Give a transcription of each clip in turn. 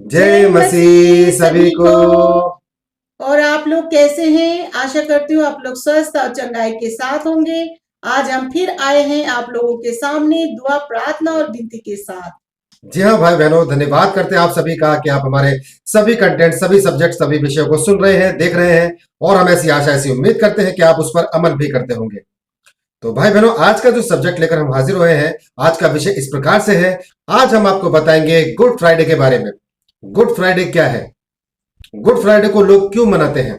जय मसीह सभी को। और आप लोग कैसे हैं? आशा करती हूँ आप लोग स्वस्थ और चंगाई के साथ होंगे। आज हम फिर आए हैं आप लोगों के सामने दुआ, प्रार्थना और विनती के साथ। जी हाँ भाई बहनों, धन्यवाद करते हैं आप सभी का कि आप हमारे सभी कंटेंट, सभी सब्जेक्ट, सभी विषयों को सुन रहे हैं, देख रहे हैं और हम ऐसी आशा, ऐसी उम्मीद करते हैं कि आप उस पर अमल भी करते होंगे। तो भाई बहनों, आज का जो सब्जेक्ट लेकर हम हाजिर हुए हैं, आज का विषय इस प्रकार से है। आज हम आपको बताएंगे गुड फ्राइडे के बारे में। गुड फ्राइडे क्या है? गुड फ्राइडे को लोग क्यों मनाते हैं?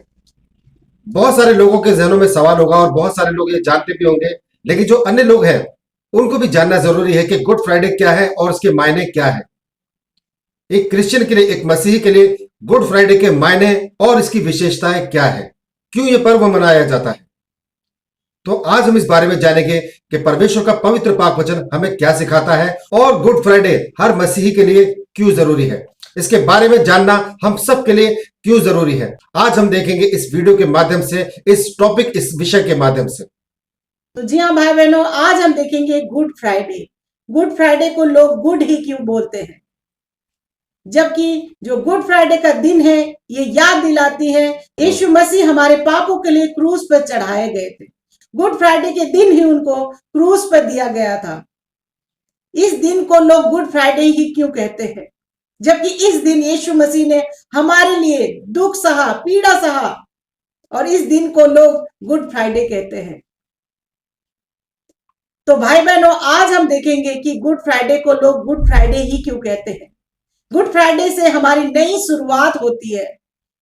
बहुत सारे लोगों के जहनों में सवाल होगा और बहुत सारे लोग ये जानते भी होंगे, लेकिन जो अन्य लोग हैं उनको भी जानना जरूरी है कि गुड फ्राइडे क्या है और उसके मायने क्या है। एक क्रिश्चियन के लिए, एक मसीही के लिए गुड फ्राइडे के मायने और इसकी विशेषताएं क्या है, क्यों ये पर्व मनाया जाता है। तो आज हम इस बारे में जानेंगे कि परमेश्वर का पवित्र पाक वचन हमें क्या सिखाता है और गुड फ्राइडे हर मसीही के लिए क्यों जरूरी है। इसके बारे में जानना हम सब के लिए क्यों जरूरी है, आज हम देखेंगे इस वीडियो के माध्यम से, इस टॉपिक, इस विषय के माध्यम से। तो जी हाँ भाई बहनों, आज हम देखेंगे गुड फ्राइडे। गुड फ्राइडे को लोग गुड ही क्यों बोलते हैं, जबकि जो गुड फ्राइडे का दिन है ये याद दिलाती है यीशु मसीह हमारे पापों के लिए क्रूस पर चढ़ाए गए थे। गुड फ्राइडे के दिन ही उनको क्रूस पर दिया गया था। इस दिन को लोग गुड फ्राइडे ही क्यों कहते हैं, जबकि इस दिन यीशु मसीह ने हमारे लिए दुख सहा, पीड़ा सहा, और इस दिन को लोग गुड फ्राइडे कहते हैं। तो भाई बहनों, आज हम देखेंगे कि गुड फ्राइडे को लोग गुड फ्राइडे ही क्यों कहते हैं। गुड फ्राइडे से हमारी नई शुरुआत होती है।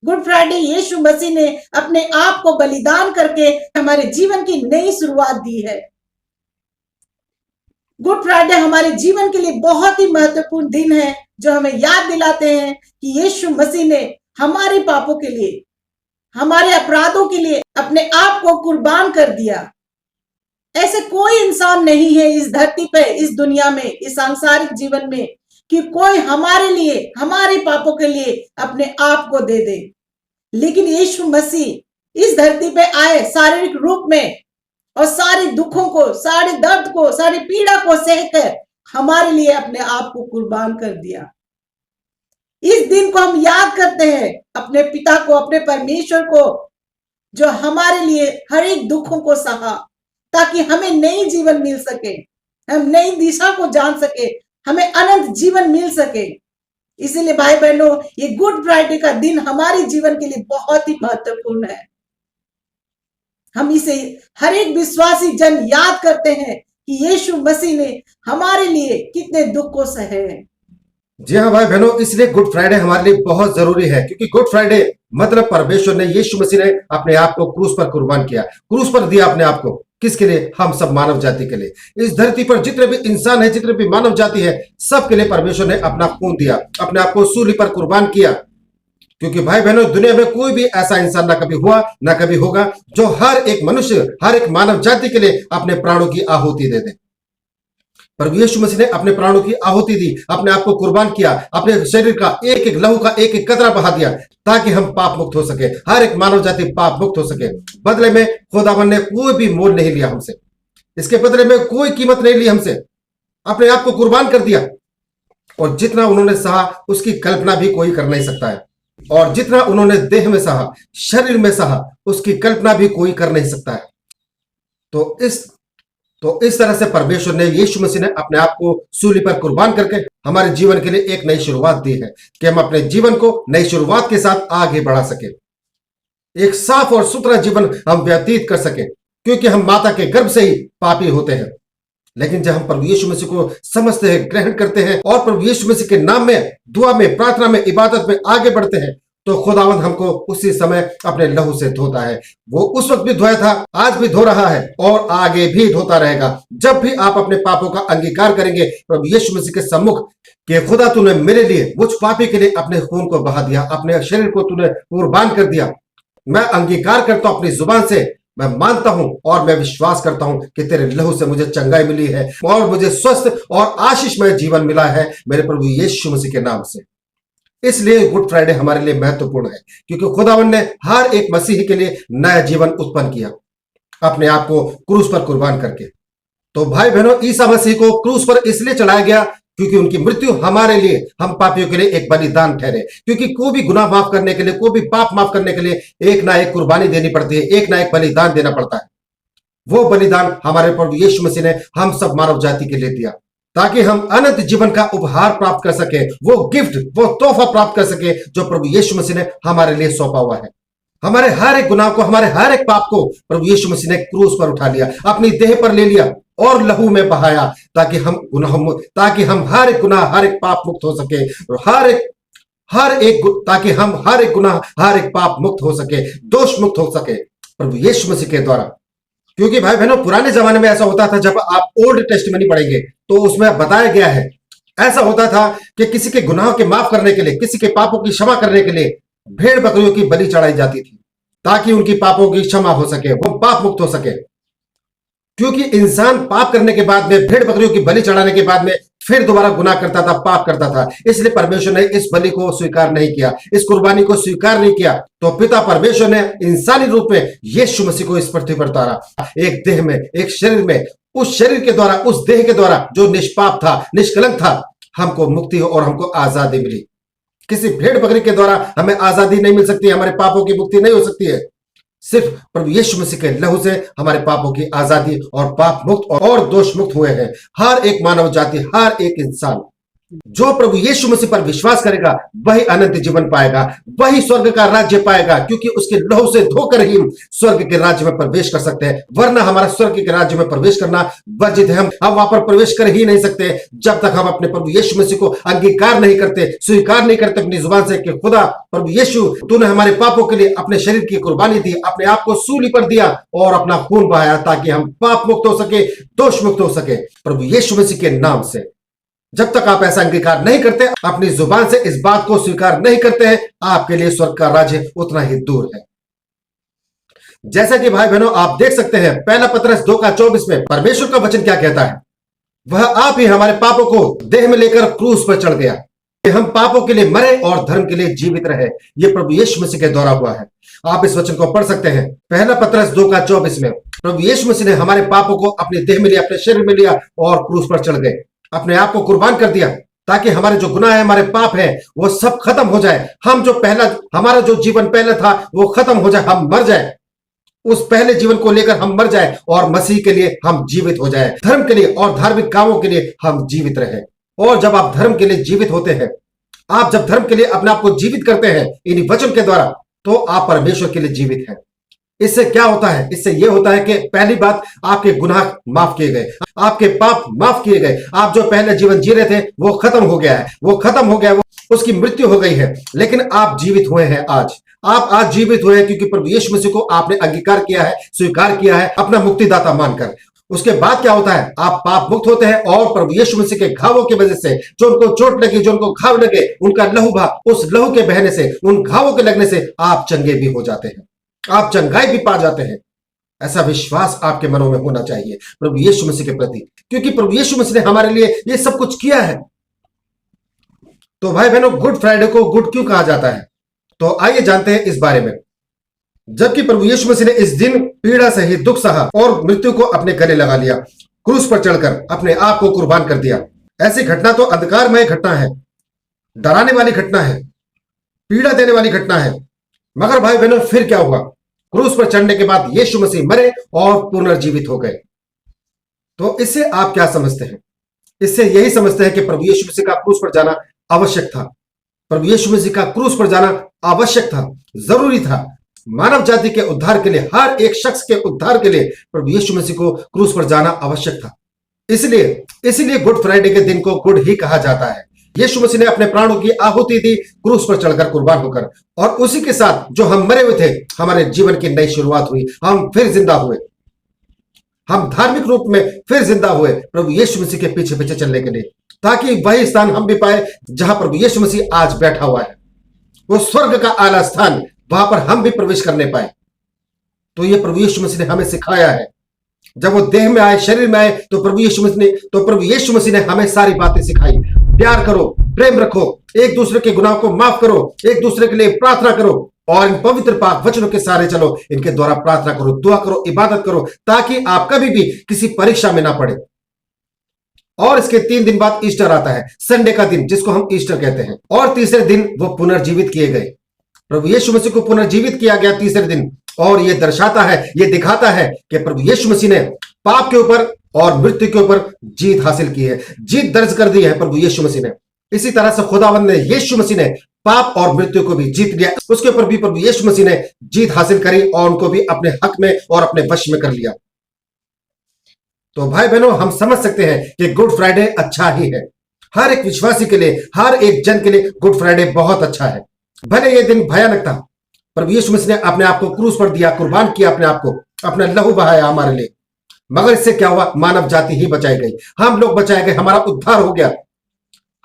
गुड फ्राइडे यीशु मसीह ने अपने आप को बलिदान करके हमारे जीवन की नई शुरुआत दी है। गुड फ्राइडे हमारे जीवन के लिए बहुत ही महत्वपूर्ण दिन है, जो हमें याद दिलाते हैं कि यीशु मसीह ने हमारे पापों के लिए, हमारे अपराधों के लिए अपने आप को कुर्बान कर दिया। ऐसे कोई इंसान नहीं है इस धरती पे, इस दुनिया में, इस सांसारिक जीवन में, कि कोई हमारे लिए, हमारे पापों के लिए अपने आप को दे दे। लेकिन यीशु मसीह इस धरती पे आए शारीरिक रूप में और सारे दुखों को, सारे दर्द को, सारी पीड़ा को सहकर हमारे लिए अपने आप को कुर्बान कर दिया। इस दिन को हम याद करते हैं अपने पिता को, अपने परमेश्वर को, जो हमारे लिए हर एक दुखों को सहा ताकि हमें नई जीवन मिल सके, हम नई दिशा को जान सके, हमें अनंत जीवन मिल सके। इसीलिए भाई बहनों, ये गुड फ्राइडे का दिन हमारे जीवन के लिए बहुत ही महत्वपूर्ण है। हम इसे हर एक विश्वासी जन याद करते हैं कि यीशु मसीह ने हमारे लिए कितने दुख को सहे हैं। जी हाँ भाई बहनों, इसलिए गुड फ्राइडे हमारे लिए बहुत जरूरी है, क्योंकि गुड फ्राइडे मतलब परमेश्वर ने, यीशु मसीह ने अपने आप को क्रूस पर कुर्बान किया, क्रूस पर दिया अपने आप को। किसके लिए? हम सब मानव जाति के लिए। इस धरती पर जितने भी इंसान है, जितने भी मानव जाति है, सबके लिए परमेश्वर ने अपना खून दिया, अपने आप को सूली पर कुर्बान किया। क्योंकि भाई बहनों, दुनिया में कोई भी ऐसा इंसान ना कभी हुआ, ना कभी होगा, जो हर एक मनुष्य, हर एक मानव जाति के लिए अपने प्राणों की आहुति दे दे। पर यीशु मसीह ने अपने प्राणों की आहुति दी, अपने आप को कुर्बान किया, अपने शरीर का एक एक लहू का एक एक कतरा बहा दिया, ताकि हम पाप मुक्त हो सके, हर एक मानव जाति पाप मुक्त हो सके। बदले में खुदावन ने कोई भी मोल नहीं लिया हमसे, इसके बदले में कोई कीमत नहीं ली हमसे, अपने आप को कुर्बान कर दिया। और जितना उन्होंने सहा उसकी कल्पना भी कोई कर नहीं सकता है, और जितना उन्होंने देह में सहा, शरीर में सहा, उसकी कल्पना भी कोई कर नहीं सकता है। तो इस तरह से परमेश्वर ने, यीशु मसीह ने अपने आप को सूली पर कुर्बान करके हमारे जीवन के लिए एक नई शुरुआत दी है, कि हम अपने जीवन को नई शुरुआत के साथ आगे बढ़ा सके, एक साफ और सुथरा जीवन हम व्यतीत कर सके। क्योंकि हम माता के गर्भ से ही पापी होते हैं, लेकिन जब हम प्रभु यीशु मसीह को समझते हैं, ग्रहण करते हैं और प्रभु यीशु मसीह के नाम में, दुआ में, प्रार्थना में, इबादत में आगे बढ़ते हैं, तो खुदावंद हमको उसी समय अपने लहू से धोता है। वो उस वक्त भी धोया था, आज भी धो रहा है और आगे भी धोता रहेगा। जब भी आप अपने पापों का अंगीकार करेंगे प्रभु यीशु मसीह के सम्मुख, कि खुदा तूने मेरे लिए, मुझ पापी के लिए अपने खून को बहा दिया, अपने शरीर को तूने कुर्बान कर दिया, मैं अंगीकार करता हूं अपनी जुबान से, मैं मानता हूं और मैं विश्वास करता हूं कि तेरे लहू से मुझे चंगाई मिली है और मुझे स्वस्थ और आशीषमय जीवन मिला है मेरे प्रभु यीशु मसीह के नाम से। इसलिए गुड फ्राइडे हमारे लिए महत्वपूर्ण है, क्योंकि खुदावन ने हर एक मसीही के लिए नया जीवन उत्पन्न किया, अपने आप को क्रूस पर कुर्बान करके। तो भाई बहनों, ईसा मसीह को क्रूस पर इसलिए चढ़ाया गया क्योंकि उनकी मृत्यु हमारे लिए, हम पापियों के लिए एक बलिदान ठहरे। क्योंकि कोई भी गुनाह माफ करने के लिए, कोई भी पाप माफ करने के लिए एक ना एक कुर्बानी देनी पड़ती है, एक ना एक बलिदान देना पड़ता है। वो बलिदान हमारे प्रभु यीशु मसीह ने हम सब मानव जाति के लिए दिया, ताकि हम अनंत जीवन का उपहार प्राप्त कर सके, वो गिफ्ट, वो तोहफा प्राप्त कर सके जो प्रभु यीशु मसीह ने हमारे लिए सौंपा हुआ है। हमारे हर एक गुनाह को, हमारे हर एक पाप को प्रभु यीशु मसीह ने क्रूस पर उठा लिया, अपनी देह पर ले लिया और लहू में बहाया, ताकि हम हर एक गुनाह, हर एक पाप मुक्त हो सके, ताकि हम हर एक गुनाह, हर एक पाप मुक्त हो सके, दोष मुक्त हो सके प्रभु यीशु मसीह के द्वारा। क्योंकि भाई बहनों, पुराने जमाने में ऐसा होता था, जब आप ओल्ड टेस्टिमनी पढ़ेंगे तो उसमें बताया गया है, ऐसा होता था कि किसी के गुनाहों के माफ करने के लिए, किसी के पापों की क्षमा करने के लिए भेड़ बकरियों की बलि चढ़ाई जाती थी, ताकि उनकी पापों की क्षमा हो सके, वो पाप मुक्त हो सके। क्योंकि इंसान पाप करने के बाद में, भेड़ बकरियों की बलि चढ़ाने के बाद में फिर दोबारा गुनाह करता था, पाप करता था, इसलिए परमेश्वर ने इस बलि को स्वीकार नहीं किया, इस कुर्बानी को स्वीकार नहीं किया। तो पिता परमेश्वर ने इंसानी रूप में यीशु मसीह को इस पृथ्वी पर उतारा, एक देह में, एक शरीर में, उस शरीर के द्वारा, उस देह के द्वारा जो निष्पाप था, निष्कलंक था, हमको मुक्ति और हमको आजादी मिली। किसी भेड़ बकरी के द्वारा हमें आजादी नहीं मिल सकती, हमारे पापों की मुक्ति नहीं हो सकती है। सिर्फ प्रभु यीशु मसीह के लहू से हमारे पापों की आजादी और पाप मुक्त और दोष मुक्त हुए हैं। हर एक मानव जाति, हर एक इंसान जो प्रभु यीशु मसीह पर विश्वास करेगा वही अनंत जीवन पाएगा, वही स्वर्ग का राज्य पाएगा, क्योंकि उसके लहू से धोकर ही स्वर्ग के राज्य में प्रवेश कर सकते हैं। वरना हमारा स्वर्ग के राज्य में प्रवेश करना वर्जित है। हम वहां पर प्रवेश कर ही नहीं सकते जब तक हम अपने प्रभु यीशु मसीह को अंगीकार नहीं करते, स्वीकार नहीं करते अपनी जुबान से कि खुदा प्रभु यीशु, तूने हमारे पापों के लिए अपने शरीर की कुर्बानी दी, अपने आप को सूली पर दिया और अपना खून बहाया, ताकि हम पाप मुक्त हो सके, दोष मुक्त हो सके प्रभु यीशु मसीह के नाम से। जब तक आप ऐसा अंगीकार नहीं करते, अपनी जुबान से इस बात को स्वीकार नहीं करते हैं, आपके लिए स्वर्ग का राज्य उतना ही दूर है। जैसा कि भाई बहनों आप देख सकते हैं, पहला पतरस 2:24 में परमेश्वर का वचन क्या कहता है, वह आप ही हमारे पापों को देह में लेकर क्रूस पर चढ़ गया, कि हम पापों के लिए मरे और धर्म के लिए जीवित रहे। यह प्रभु यीशु मसीह के द्वारा हुआ है। आप इस वचन को पढ़ सकते हैं, पहला पतरस 2:24 में प्रभु यीशु मसीह ने हमारे पापों को अपने देह में लिया, अपने शरीर में लिया और क्रूस पर चढ़ गए, अपने आप को कुर्बान कर दिया, ताकि हमारे जो गुनाह है, हमारे पाप है, वो सब खत्म हो जाए। हम जो हमारा जो जीवन पहले था वो खत्म हो जाए, हम मर जाए, उस पहले जीवन को लेकर हम मर जाए और मसीह के लिए हम जीवित हो जाए, धर्म के लिए और धार्मिक कामों के लिए हम जीवित रहे। और जब आप धर्म के लिए जीवित होते हैं, आप जब धर्म के लिए अपने आप को जीवित करते हैं इन वचन के द्वारा, तो आप परमेश्वर के लिए जीवित हैं। इससे क्या होता है? इससे यह होता है कि पहली बात, आपके गुनाह माफ किए गए, आपके पाप माफ किए गए। आप जो पहले जीवन जी रहे थे वो खत्म हो गया है, वो खत्म हो गया, वो उसकी मृत्यु हो गई है, लेकिन आप जीवित हुए हैं आज। आप आज जीवित हुए हैं क्योंकि प्रभु यीशु मसीह को आपने अंगीकार किया है, स्वीकार किया है अपना मुक्तिदाता मानकर। उसके बाद क्या होता है? आप पाप मुक्त होते हैं और प्रभु यीशु मसीह के घावों की वजह से, जो उनको चोट लगी, जो उनको घाव लगे, उनका लहू बहा, उस लहू के बहने से, उन घावों के लगने से आप चंगे भी हो जाते हैं, आप चंगाई भी पा जाते हैं। ऐसा विश्वास आपके मनों में होना चाहिए प्रभु यीशु मसीह के प्रति, क्योंकि प्रभु यीशु मसीह ने हमारे लिए ये सब कुछ किया है। तो भाई बहनों, गुड फ्राइडे को गुड क्यों कहा जाता है? तो आइए जानते हैं इस बारे में। जबकि प्रभु यीशु मसीह ने इस दिन पीड़ा सही, दुख सहा और मृत्यु को अपने गले लगा लिया, क्रूस पर चढ़कर अपने आप को कुर्बान कर दिया। ऐसी घटना तो अंधकारमय घटना है, डराने वाली घटना है, पीड़ा देने वाली घटना है। मगर भाई बहनों, फिर क्या हुआ? क्रूस पर चढ़ने के बाद यीशु मसीह मरे और पुनर्जीवित हो गए। तो इससे आप क्या समझते हैं? इससे यही समझते हैं कि प्रभु यीशु मसीह का क्रूस पर जाना आवश्यक था। प्रभु यीशु मसीह का क्रूस पर जाना आवश्यक था, जरूरी था। मानव जाति के उद्धार के लिए, हर एक शख्स के उद्धार के लिए प्रभु यीशु मसीह को क्रूस पर जाना आवश्यक था। इसलिए गुड फ्राइडे के दिन को गुड ही कहा जाता है। यीशु मसीह ने अपने प्राणों की आहुति दी क्रूस पर चढ़कर, कुर्बान होकर, और उसी के साथ जो हम मरे हुए थे, हमारे जीवन की नई शुरुआत हुई। हम फिर जिंदा हुए, हम धार्मिक रूप में फिर जिंदा हुए प्रभु यीशु मसीह के पीछे पीछे चलने के लिए, ताकि वही स्थान हम भी पाए जहां प्रभु यीशु मसीह आज बैठा हुआ है, वो स्वर्ग का आला स्थान, वहां पर हम भी प्रवेश करने पाए। तो ये प्रभु यीशु मसीह ने हमें सिखाया है। जब वो देह में आए, शरीर में आए, तो प्रभु यीशु मसीह ने हमें सारी बातें सिखाई। प्यार करो, प्रेम रखो, एक दूसरे के गुनाह को माफ करो, एक दूसरे के लिए प्रार्थना करो और इन पवित्र पाक वचनों के सहारे चलो। इनके द्वारा प्रार्थना करो, दुआ करो, इबादत करो, ताकि आप कभी भी किसी परीक्षा में ना पड़े। और इसके 3 दिन बाद ईस्टर आता है, संडे का दिन जिसको हम ईस्टर कहते हैं। और तीसरे दिन वो पुनर्जीवित किए गए। प्रभु यीशु मसीह को पुनर्जीवित किया गया तीसरे दिन। और ये दर्शाता है, ये दिखाता है कि प्रभु यीशु मसीह ने पाप के ऊपर और मृत्यु के ऊपर जीत हासिल की है, जीत दर्ज कर दी है प्रभु यीशु मसीह ने। इसी तरह से खुदावंद ने, यीशु मसीह ने पाप और मृत्यु को भी जीत लिया। उसके ऊपर भी प्रभु यीशु मसीह ने जीत हासिल करी और उनको भी अपने हक में और अपने वश में कर लिया। तो भाई बहनों, हम समझ सकते हैं कि गुड फ्राइडे अच्छा ही है। हर एक विश्वासी के लिए, हर एक जन के लिए गुड फ्राइडे बहुत अच्छा है। भले ये दिन भयानक था, प्रभु यीशु मसीह ने अपने आप को क्रूस पर दिया, कुर्बान किया अपने आप को, अपना लहू बहाया हमारे लिए। मगर इससे क्या हुआ? मानव जाति ही बचाई गई, हम लोग बचाए गए, हमारा उद्धार हो गया,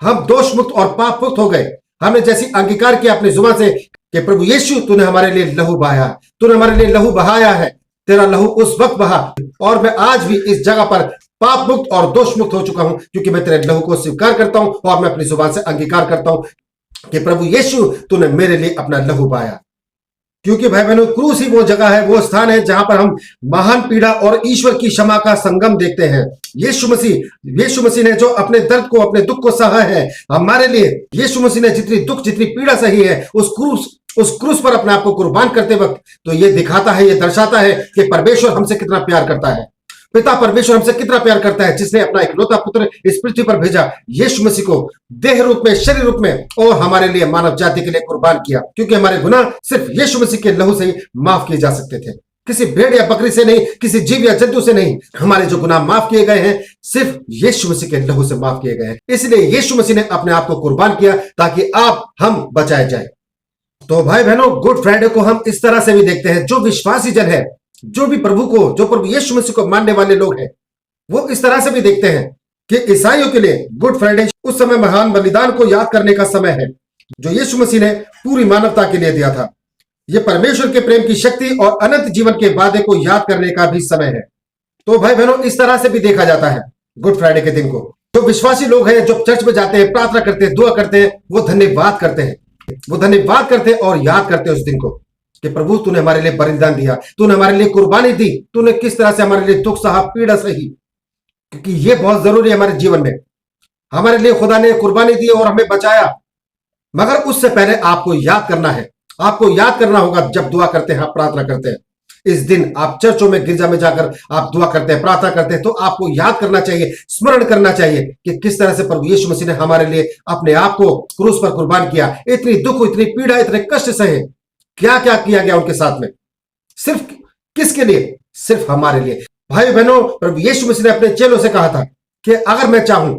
हम दोष मुक्त और पाप मुक्त हो गए। हमने जैसी अंगीकार किया अपनी जुबान से कि प्रभु यीशु तूने हमारे लिए लहू बहाया, तूने हमारे लिए लहू बहाया है, तेरा लहू उस वक्त बहा और मैं आज भी इस जगह पर पाप मुक्त और दोष मुक्त हो चुका हूं, क्योंकि मैं तेरे लहू को स्वीकार करता हूं और मैं अपनी जुबान से अंगीकार करता हूं कि प्रभु यीशु तूने मेरे लिए अपना लहू बहाया। क्योंकि भाई बहनों, क्रूस ही वो जगह है, वो स्थान है जहां पर हम महान पीड़ा और ईश्वर की क्षमा का संगम देखते हैं। यीशु मसीह ने जो अपने दर्द को, अपने दुख को सहा है हमारे लिए, यीशु मसीह ने जितनी दुख, जितनी पीड़ा सही है उस क्रूस पर अपने आप को कुर्बान करते वक्त, तो ये दिखाता है, ये दर्शाता है कि परमेश्वर हमसे कितना प्यार करता है। पिता परमेश्वर हमसे कितना प्यार करता है, जिसने अपना इकलौता पुत्र इस पृथ्वी पर भेजा, यीशु मसीह को देह रूप में, शरीर रूप में, और हमारे लिए, मानव जाति के लिए कुर्बान किया। क्योंकि हमारे गुनाह सिर्फ यीशु मसीह के लहू से ही माफ किए जा सकते थे, किसी भेड़ या बकरी से नहीं, किसी जीव या जंतु से नहीं। हमारे जो गुनाह माफ किए गए हैं सिर्फ यीशु मसीह के लहू से माफ किए गए हैं। इसलिए यीशु मसीह ने अपने आप को कुर्बान किया ताकि हम बचाए जाए। तो भाई बहनों, गुड फ्राइडे को हम इस तरह से भी देखते हैं, जो विश्वासी जन है, जो भी प्रभु यीशु मसीह को मानने वाले लोग हैं, वो इस तरह से भी देखते हैं कि ईसाइयों के लिए गुड फ्राइडे उस समय महान बलिदान को याद करने का समय है जो यीशु मसीह ने पूरी मानवता के लिए दिया था। यह परमेश्वर के प्रेम की शक्ति और अनंत जीवन के वादे को याद करने का भी समय है। तो भाई बहनों, इस तरह से भी देखा जाता है गुड फ्राइडे के दिन को। जो विश्वासी लोग हैं, जो चर्च में जाते हैं, प्रार्थना करते हैं, दुआ करते हैं, वो धन्यवाद करते हैं, और याद करते हैं उस दिन को कि प्रभु तूने हमारे लिए बलिदान दिया, तूने हमारे लिए कुर्बानी दी, तूने किस तरह से हमारे लिए दुख सहा, पीड़ा सही। क्योंकि ये बहुत जरूरी है हमारे जीवन में। हमारे लिए खुदा ने कुर्बानी दी और हमें बचाया। मगर उससे पहले आपको याद करना है, आपको याद करना होगा जब दुआ करते हैं, आप प्रार्थना करते हैं। इस दिन आप चर्चों में, गिरजा में जाकर आप दुआ करते हैं, प्रार्थना करते हैं, तो आपको याद करना चाहिए, स्मरण करना चाहिए कि किस तरह से प्रभु यीशु मसीह ने हमारे लिए अपने आप को क्रूस पर कुर्बान किया। इतनी दुख, इतनी पीड़ा, इतने कष्ट सहे, क्या क्या किया गया उनके साथ में, सिर्फ किसके लिए? सिर्फ हमारे लिए। भाई बहनों, प्रभु यीशु मसीह ने अपने चेलों से कहा था कि अगर मैं चाहूं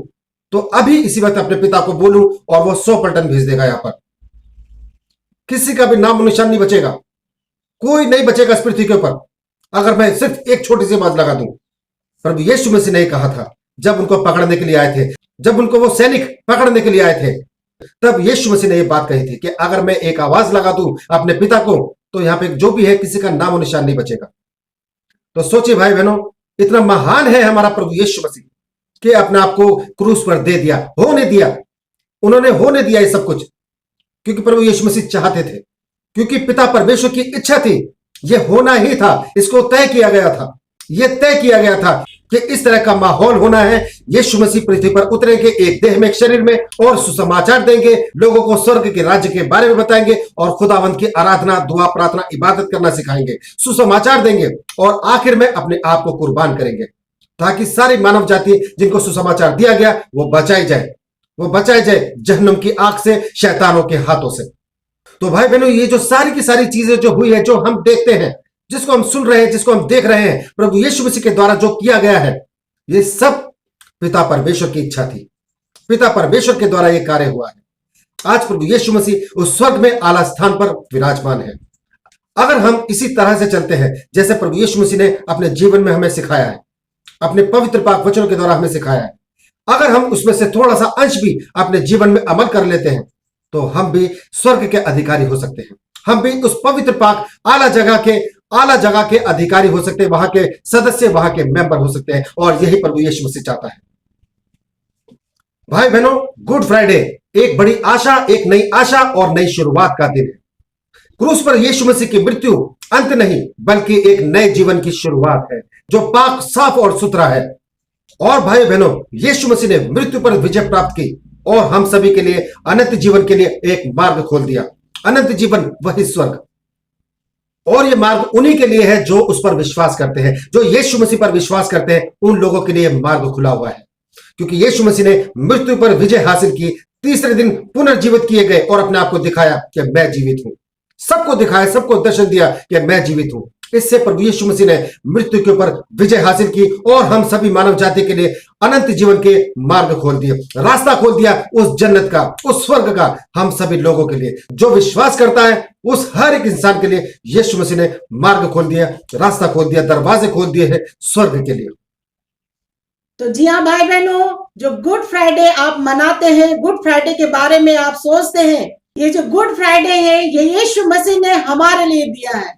तो अभी इसी वक्त अपने पिता को बोलूं और वो 100 पलटन भेज देगा। यहां पर किसी का भी नाम निशान नहीं बचेगा, कोई नहीं बचेगा इस पृथ्वी के ऊपर, अगर मैं सिर्फ एक छोटी सी बात लगा दूं। प्रभु यीशु मसीह ने कहा था जब उनको पकड़ने के लिए आए थे, जब उनको वो सैनिक पकड़ने के लिए आए थे, तब यीशु मसीह ने यह बात कही थी कि अगर मैं एक आवाज लगा दूं अपने पिता को, तो यहां पे जो भी है किसी का नाम और निशान नहीं बचेगा। तो सोचिए भाई बहनों, इतना महान है हमारा प्रभु यीशु मसीह कि अपने आप को क्रूस पर दे दिया, होने दिया। उन्होंने होने दिया ये सब कुछ क्योंकि प्रभु यीशु मसीह चाहते थे, क्योंकि पिता परमेश्वर की इच्छा थी, ये होना ही था, इसको तय किया गया था। यह तय किया गया था कि इस तरह का माहौल होना है। यीशु मसीह पृथ्वी पर उतरेंगे एक देह में, एक शरीर में, और सुसमाचार देंगे, लोगों को स्वर्ग के राज्य के बारे में बताएंगे और खुदावंत की आराधना, दुआ, प्रार्थना, इबादत करना सिखाएंगे, सुसमाचार देंगे और आखिर में अपने आप को कुर्बान करेंगे ताकि सारी मानव जाति जिनको सुसमाचार दिया गया वो बचाई जाए, वो बचाई जाए जहन्नुम की आग से, शैतानों के हाथों से। तो भाई बहनों, ये जो सारी की सारी चीजें जो हुई है, जो हम देखते हैं, जिसको हम सुन रहे हैं, जिसको हम देख रहे हैं, प्रभु यीशु मसीह के द्वारा जो किया गया है, ये सब पिता परमेश्वर की इच्छा थी, पिता परमेश्वर के द्वारा ये कार्य हुआ है। आज प्रभु यीशु मसीह उस स्वर्ग में आला स्थान पर विराजमान है। अगर हम इसी तरह से चलते हैं जैसे प्रभु यीशु मसीह ने अपने जीवन में हमें सिखाया है, अपने पवित्र पाक वचनों के द्वारा हमें सिखाया है, अगर हम उसमें से थोड़ा सा अंश भी अपने जीवन में अमल कर लेते हैं, तो हम भी स्वर्ग के अधिकारी हो सकते हैं। हम भी उस पवित्र पाक आला जगह के अधिकारी हो सकते हैं, वहां के सदस्य, वहां के मेंबर हो सकते हैं, और यही प्रभु यीशु मसीह चाहता है। भाई बहनों, गुड फ्राइडे एक बड़ी आशा, एक नई आशा और नई शुरुआत का दिन है। क्रूस पर यीशु मसीह की मृत्यु अंत नहीं, बल्कि एक नए जीवन की शुरुआत है जो पाक, साफ और सुथरा है। और भाई बहनों, यीशु मसीह ने मृत्यु पर विजय प्राप्त की और हम सभी के लिए अनंत जीवन के लिए एक मार्ग खोल दिया। अनंत जीवन वही स्वर्ग। और ये मार्ग उन्हीं के लिए है जो उस पर विश्वास करते हैं, जो यीशु मसीह पर विश्वास करते हैं। उन लोगों के लिए मार्ग खुला हुआ है, क्योंकि यीशु मसीह ने मृत्यु पर विजय हासिल की, तीसरे दिन पुनर्जीवित किए गए और अपने आप को दिखाया कि मैं जीवित हूं। सबको दिखाया, सबको दर्शन दिया कि मैं जीवित हूं। इससे प्रभु यीशु मसीह ने मृत्यु के ऊपर विजय हासिल की और हम सभी मानव जाति के लिए अनंत जीवन के मार्ग खोल दिए, रास्ता खोल दिया उस जन्नत का, उस स्वर्ग का, हम सभी लोगों के लिए। जो विश्वास करता है उस हर एक इंसान के लिए यीशु मसीह ने मार्ग खोल दिया, रास्ता खोल दिया, दरवाजे खोल दिए हैं स्वर्ग के लिए। तो जी हाँ भाई बहनों, जो गुड फ्राइडे आप मनाते हैं, गुड फ्राइडे के बारे में आप सोचते हैं, ये जो गुड फ्राइडे है ये यीशु मसीह ने हमारे लिए दिया है।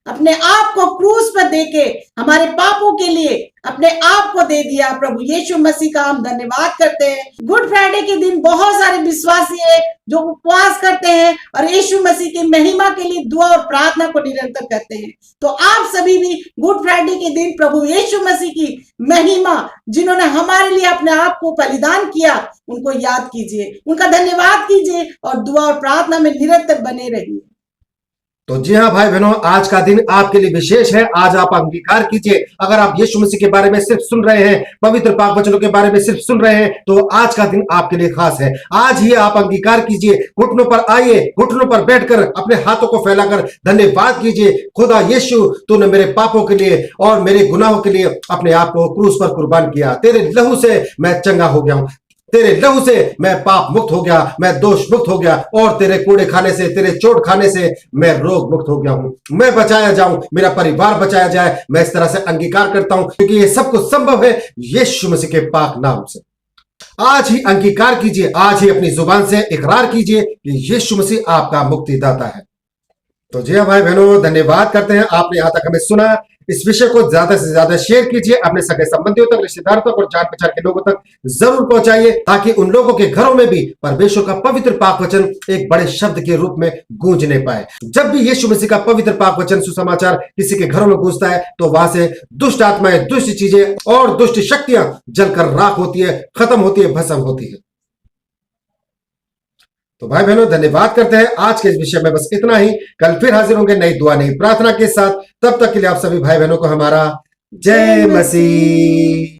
अपने आप को क्रूस पर देके हमारे पापों के लिए अपने आप को दे दिया। प्रभु यीशु मसीह का हम धन्यवाद करते हैं। गुड फ्राइडे के दिन बहुत सारे विश्वासी है जो उपवास करते हैं और यीशु मसीह की महिमा के लिए दुआ और प्रार्थना को निरंतर करते हैं। तो आप सभी भी गुड फ्राइडे के दिन प्रभु यीशु मसीह की महिमा, जिन्होंने हमारे लिए अपने आप को बलिदान किया, उनको याद कीजिए, उनका धन्यवाद कीजिए और दुआ और प्रार्थना में निरंतर बने रहिए। तो जी हाँ भाई बहनों, आज का दिन आपके लिए विशेष है। आज आप अंगीकार कीजिए। अगर आप यीशु मसीह के बारे में सिर्फ सुन रहे हैं, पवित्र पाक वचनों के बारे में सिर्फ सुन रहे हैं, तो आज का दिन आपके लिए खास है। आज ही आप अंगीकार कीजिए, घुटनों पर आइए, घुटनों पर बैठकर अपने हाथों को फैलाकर धन्यवाद कीजिए। खुदा यीशु, तूने मेरे पापों के लिए और मेरे गुनाहों के लिए अपने आप को क्रूस पर कुर्बान किया। तेरे लहू से मैं चंगा हो गया हूं, तेरे लहू से मैं पाप मुक्त हो गया, मैं दोष मुक्त हो गया और तेरे कूड़े खाने से, तेरे चोट खाने से मैं रोग मुक्त हो गया हूं। मैं बचाया जाऊं, मेरा परिवार बचाया जाए। मैं इस तरह से अंगीकार करता हूं क्योंकि ये सब कुछ संभव है यीशु मसीह के पाक नाम से। आज ही अंगीकार कीजिए, आज ही अपनी जुबान से इकरार कीजिए कि यीशु मसीह आपका मुक्तिदाता है। तो जी हाँ भाई बहनों, धन्यवाद करते हैं आपने यहां तक हमें सुना। इस विषय को ज्यादा से ज्यादा शेयर कीजिए, अपने सगे संबंधियों तक, रिश्तेदारों तक और जान पहचान के लोगों तक जरूर पहुंचाइए, ताकि उन लोगों के घरों में भी परमेश्वर का पवित्र पाक वचन एक बड़े शब्द के रूप में गूंजने पाए। जब भी यीशु मसीह का पवित्र पाक वचन, सुसमाचार किसी के घरों में गूंजता है, तो वहां से दुष्ट आत्माएं, दुष्ट चीजें और दुष्ट शक्तियां जलकर राख होती है, खत्म होती है, भस्म होती है। तो भाई बहनों, धन्यवाद करते हैं। आज के इस विषय में बस इतना ही। कल फिर हाजिर होंगे नई दुआ, नई प्रार्थना के साथ। तब तक के लिए आप सभी भाई बहनों को हमारा जय मसीह।